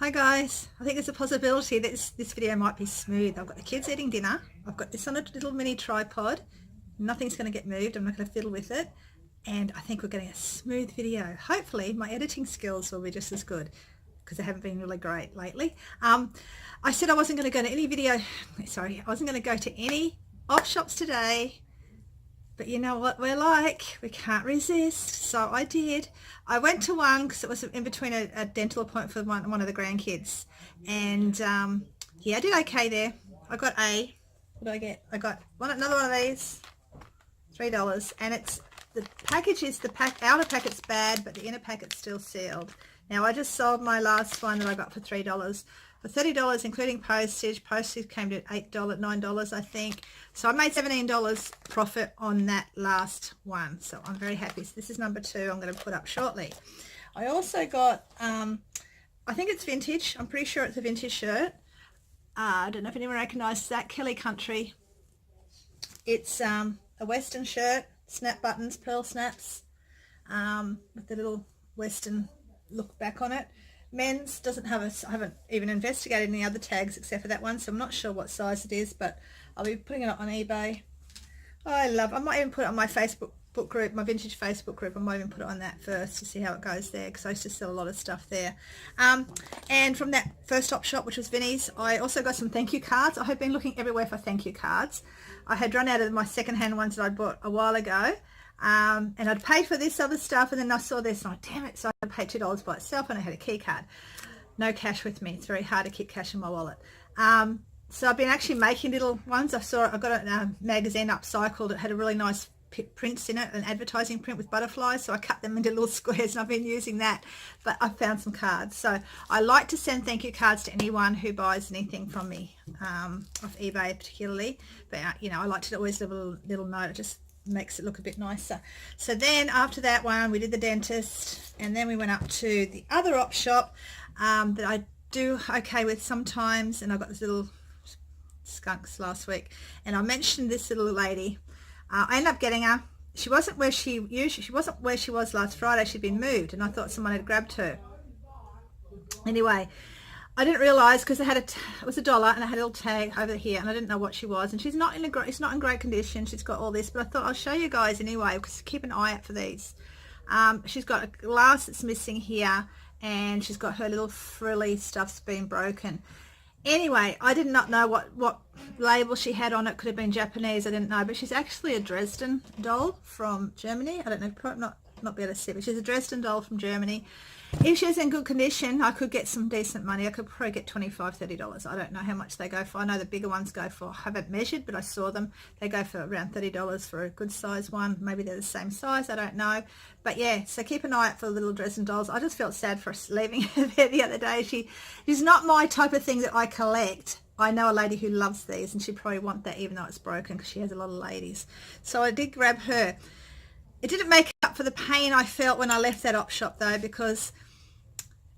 Hi guys, I think there's a possibility that this video might be smooth. I've got the kids eating dinner. I've got this on a little mini tripod. Nothing's going to get moved. I'm not going to fiddle with it. And I think we're getting a smooth video. Hopefully my editing skills will be just as good because they haven't been really great lately. I said I wasn't going to go to any I wasn't going to go to any op shops today. But you know what we're like, we can't resist, so I did. I went to one because it was in between a dental appointment for one of the grandkids. And yeah, I did okay there. I got what did I get? I got another one of these, $3. And it's, the package is, outer packet's bad, but the inner packet's still sealed. Now I just sold my last one that I got for $3. For $30, including postage. Postage came to $8, $9, I think. So I made $17 profit on that last one. So I'm very happy. So this is number 2 I'm going to put up shortly. I also got, I think it's vintage. I'm pretty sure it's a vintage shirt. I don't know if anyone recognises that. Kelly Country. It's a Western shirt, snap buttons, pearl snaps, with the little Western look back on it. Men's doesn't have I haven't even investigated any other tags except for that one, so I'm not sure what size it is, but I'll be putting it up on eBay. I might even put it on my Facebook group, my vintage Facebook group. I might even put it on that first to see how it goes there, because I used to sell a lot of stuff there. And from that first op shop, which was Vinnie's, I also got some thank you cards. I have been looking everywhere for thank you cards. I had run out of my second-hand ones that I bought a while ago. And I'd paid for this other stuff, and then I saw this and I damn it, so I paid $2 by itself, and I had a key card. No cash with me. It's very hard to keep cash in my wallet. So I've been actually making little ones. I got a magazine upcycled. It had a really nice prints in it, an advertising print with butterflies, so I cut them into little squares, and I've been using that. But I found some cards, so I like to send thank you cards to anyone who buys anything from me, off eBay particularly. But you know, I like to always leave a little note. It just makes it look a bit nicer. So then after that one, we did the dentist, and then we went up to the other op shop that I do okay with sometimes. And I got this little skunks last week, and I mentioned this little lady. I ended up getting her. She wasn't where she was last Friday. She'd been moved, and I thought someone had grabbed her. Anyway, I didn't realise, because it was $1, and I had a little tag over here, and I didn't know what she was. And she's not in great condition. She's got all this, but I thought I'll show you guys anyway, because keep an eye out for these. She's got a glass that's missing here, and she's got her little frilly stuff's been broken. Anyway, I did not know what label she had on it. Could have been Japanese, I didn't know. But she's actually a Dresden doll from Germany. I don't know, probably not be able to see, but she's a Dresden doll from Germany. If she was in good condition, I could get some decent money. I could probably get $25, $30. I don't know how much they go for. I know the bigger ones go for, I haven't measured, but I saw them. They go for around $30 for a good size one. Maybe they're the same size, I don't know. But yeah, so keep an eye out for the little Dresden dolls. I just felt sad for leaving her there the other day. She's not my type of thing that I collect. I know a lady who loves these, and she'd probably want that even though it's broken, because she has a lot of ladies. So I did grab her. It didn't make up for the pain I felt when I left that op shop though, because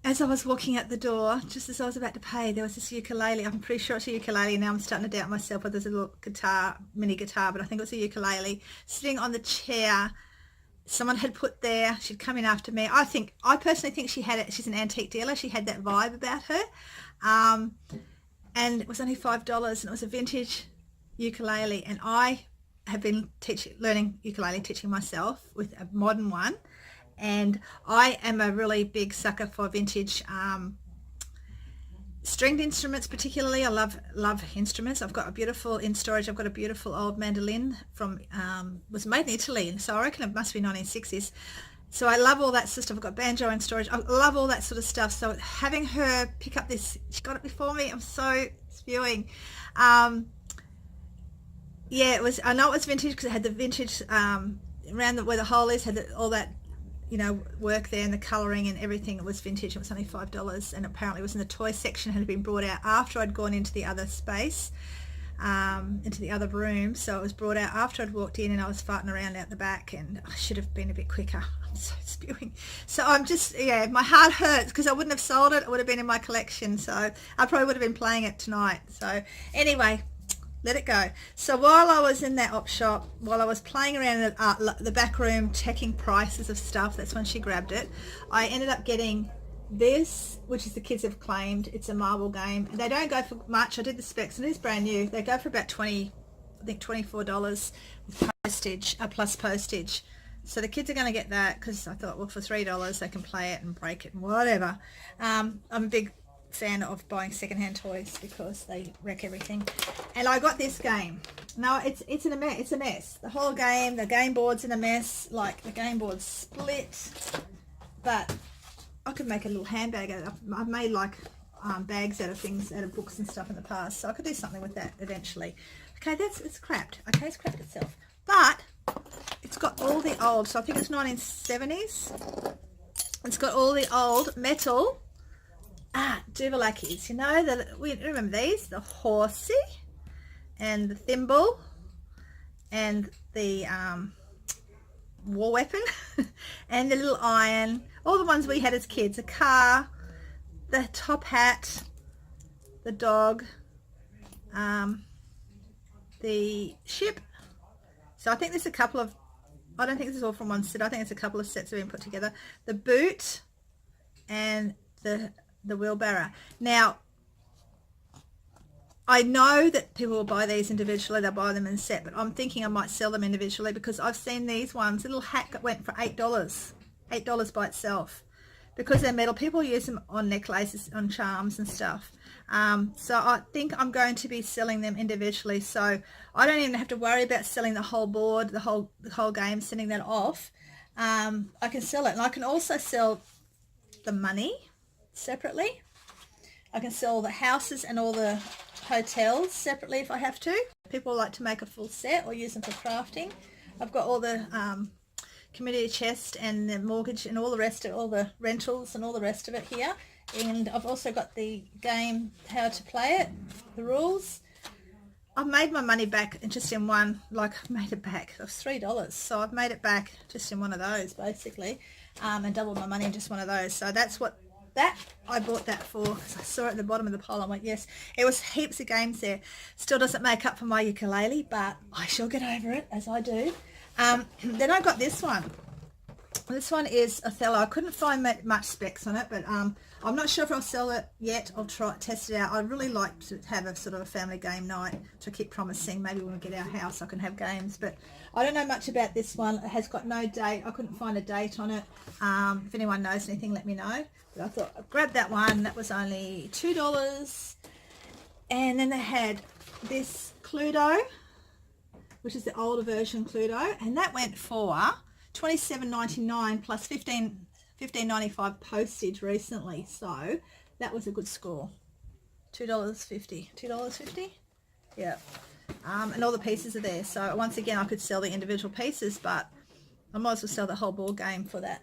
as I was walking out the door, just as I was about to pay, there was this ukulele. I'm pretty sure it's a ukulele. Now I'm starting to doubt myself whether there's a little guitar, mini guitar, but I think it was a ukulele sitting on the chair. Someone had put there. She'd come in after me. I personally think she's an antique dealer. She had that vibe about her. And it was only $5, and it was a vintage ukulele. And I have been learning ukulele, teaching myself with a modern one. And I am a really big sucker for vintage stringed instruments, particularly. I love instruments. I've got a beautiful, in storage, I've got a beautiful old mandolin from, was made in Italy, and so I reckon it must be 1960s. So I love all that sort of stuff. I've got banjo in storage. I love all that sort of stuff. So having her pick up this, she got it before me. I'm so spewing. Yeah, it was. I know it was vintage because it had the vintage around where the hole is, had all that, you know, work there, and the colouring and everything. It was vintage. It was only $5, and apparently it was in the toy section. Had been brought out after I'd gone into the other space, into the other room. So it was brought out after I'd walked in, and I was farting around out the back, and I should have been a bit quicker. I'm so spewing. So I'm just, yeah, my heart hurts because I wouldn't have sold it. It would have been in my collection, so I probably would have been playing it tonight. So anyway, let it go. So while I was in that op shop, while I was playing around in the back room checking prices of stuff, that's when she grabbed it. I ended up getting this, which is the kids have claimed, it's a marble game. They don't go for much. I did the specs and it's brand new. They go for about 20, I think $24 with postage, plus postage. So the kids are going to get that because I thought, well, for $3 they can play it and break it and whatever. I'm a big fan of buying secondhand toys because they wreck everything. And I got this game. Now it's in a mess. It's a mess. The whole game, the game board's in a mess. Like the game board's split, but I could make a little handbag out of it. I've made like bags out of things, out of books and stuff in the past, so I could do something with that eventually. Okay, it's crapped. Okay, it's crapped itself, but it's got all the old, so I think it's 1970s. It's got all the old metal Duvalakis. You know, we remember these, the horsey and the thimble and the war weapon and the little iron, all the ones we had as kids, a car, the top hat, the dog, the ship. So I think there's a couple of, I don't think this is all from one set, I think it's a couple of sets that have been put together. The boot and the wheelbarrow. Now I know that people will buy these individually, they'll buy them in set, but I'm thinking I might sell them individually because I've seen these ones, little hat that went for $8 by itself, because they're metal. People use them on necklaces, on charms and stuff. So I think I'm going to be selling them individually, so I don't even have to worry about selling the whole board, the whole game, sending that off. I can sell it, and I can also sell the money separately. I can sell the houses and all the hotels separately if I have to. People like to make a full set or use them for crafting. I've got all the community chest and the mortgage and all the rest of all the rentals and all the rest of it here. And I've also got the game, how to play it, the rules. I've made my money back just in one, like I've made it back. It was $3, so I've made it back just in one of those basically, and doubled my money in just one of those. So that's what I bought that for, because I saw it at the bottom of the pile. I went, yes, it was heaps of games there. Still doesn't make up for my ukulele, but I shall get over it, as I do. Then I got this one. This one is Othello. I couldn't find much specs on it, but I'm not sure if I'll sell it yet. I'll test it out. I'd really like to have a sort of a family game night, which I keep promising. Maybe when we get our house I can have games, but I don't know much about this one. It has got no date. I couldn't find a date on it. If anyone knows anything, let me know. But I thought I'd grab that one. That was only $2. And then they had this Cluedo, which is the older version Cluedo, and that went for $27.99 plus $15.95 postage recently. So that was a good score. $2.50. Yeah. And all the pieces are there. So once again, I could sell the individual pieces, but I might as well sell the whole board game for that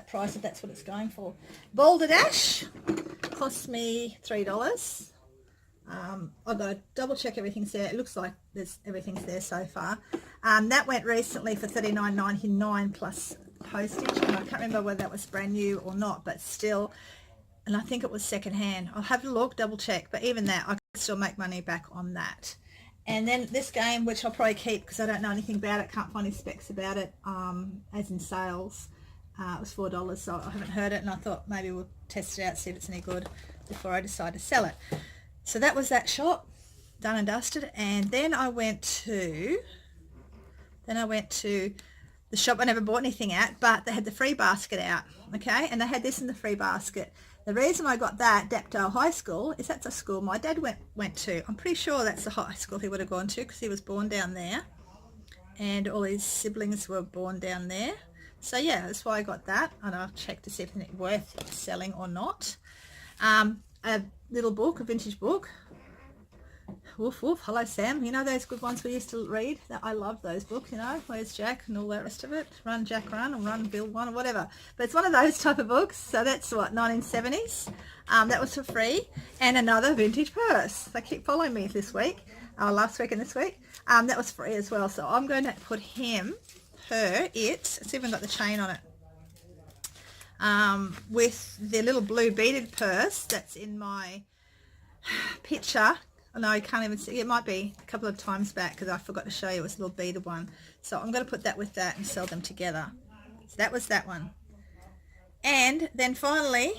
price if that's what it's going for. Balderdash cost me $3. I've got to double check everything's there. It looks like everything's there so far. That went recently for $39.99 plus postage, and I can't remember whether that was brand new or not, but still, and I think it was second hand. I'll have a look, double check, but even that, I could still make money back on that. And then this game, which I'll probably keep because I don't know anything about it, can't find any specs about it, as in sales. It was $4, so I haven't heard it, and I thought maybe we'll test it out, see if it's any good before I decide to sell it. So that was that shop, done and dusted. And then I went to the shop I never bought anything at, but they had the free basket out, okay? And they had this in the free basket. The reason I got that, Dapdale High School, is that's a school my dad went to. I'm pretty sure that's the high school he would have gone to because he was born down there, and all his siblings were born down there. So yeah, that's why I got that, and I'll check to see if it's worth selling or not. A little book, a vintage book. Woof woof, hello Sam. You know those good ones we used to read? I love those books, you know, Where's Jack and all that rest of it. Run Jack Run, or Run Bill One, or whatever. But it's one of those type of books. So that's what, 1970s. That was for free. And another vintage purse. They keep following me this week, last week and this week. That was free as well. So I'm going to put it's even got the chain on it. With the little blue beaded purse that's in my picture. Oh, no, I can't even see. It might be a couple of times back because I forgot to show you. It was a little beaded one. So I'm going to put that with that and sell them together. So that was that one. And then finally,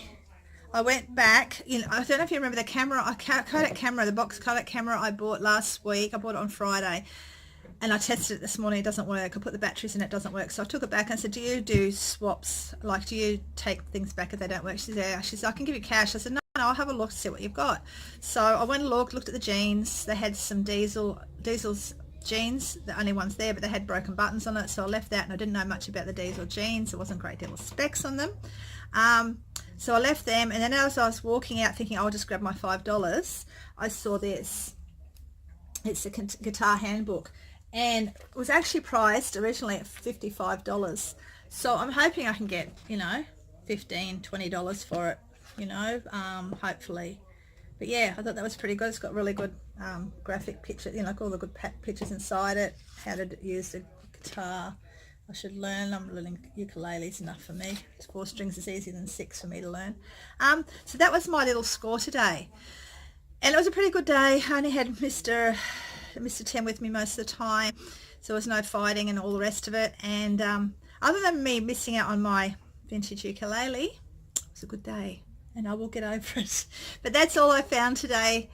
I went back, I don't know if you remember the camera, Kodak camera, the box Kodak camera I bought last week. I bought it on Friday and I tested it this morning. It doesn't work. I put the batteries in, it doesn't work. So I took it back and said, do you do swaps? Like, do you take things back if they don't work? She said, yeah. She said, I can give you cash. I said, no, I'll have a look, see what you've got. So I went and looked at the jeans. They had some Diesel's jeans, the only ones there, but they had broken buttons on it. So I left that, and I didn't know much about the Diesel jeans. There wasn't a great deal of specs on them. So I left them, and then as I was walking out thinking I'll just grab my $5, I saw this. It's a guitar handbook, and it was actually priced originally at $55. So I'm hoping I can get, $15, $20 for it, hopefully. But yeah, I thought that was pretty good. It's got really good graphic pictures, like all the good pictures inside it, how to use the guitar. I should learn. I'm learning ukulele's enough for me. 4 strings is easier than 6 for me to learn. So that was my little score today. And it was a pretty good day. I only had Mr. 10 with me most of the time. So there was no fighting and all the rest of it. And other than me missing out on my vintage ukulele, it was a good day. And I will get over it. But that's all I found today.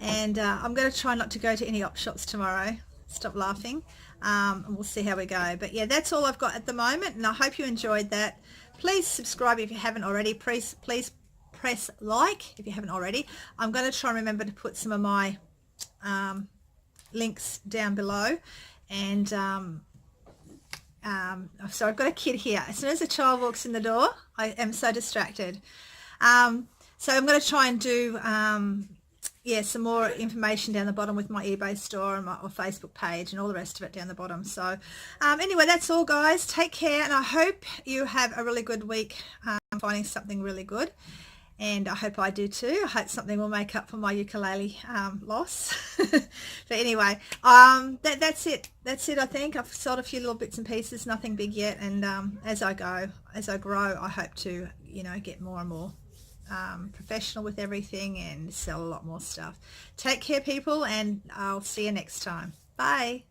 And I'm going to try not to go to any op shops tomorrow. Stop laughing. And we'll see how we go. But yeah, that's all I've got at the moment, and I hope you enjoyed that. Please subscribe if you haven't already. Please press like if you haven't already. I'm going to try and remember to put some of my links down below. And so I've got a kid here. As soon as a child walks in the door, I am so distracted. So I'm going to try and do some more information down the bottom with my eBay store and my Facebook page and all the rest of it down the bottom. So anyway, that's all, guys. Take care, and I hope you have a really good week finding something really good, and I hope I do too. I hope something will make up for my ukulele loss. But anyway, that's it. I think I've sold a few little bits and pieces, nothing big yet, and as I grow, I hope to get more and more professional with everything and sell a lot more stuff. Take care, people, and I'll see you next time. Bye.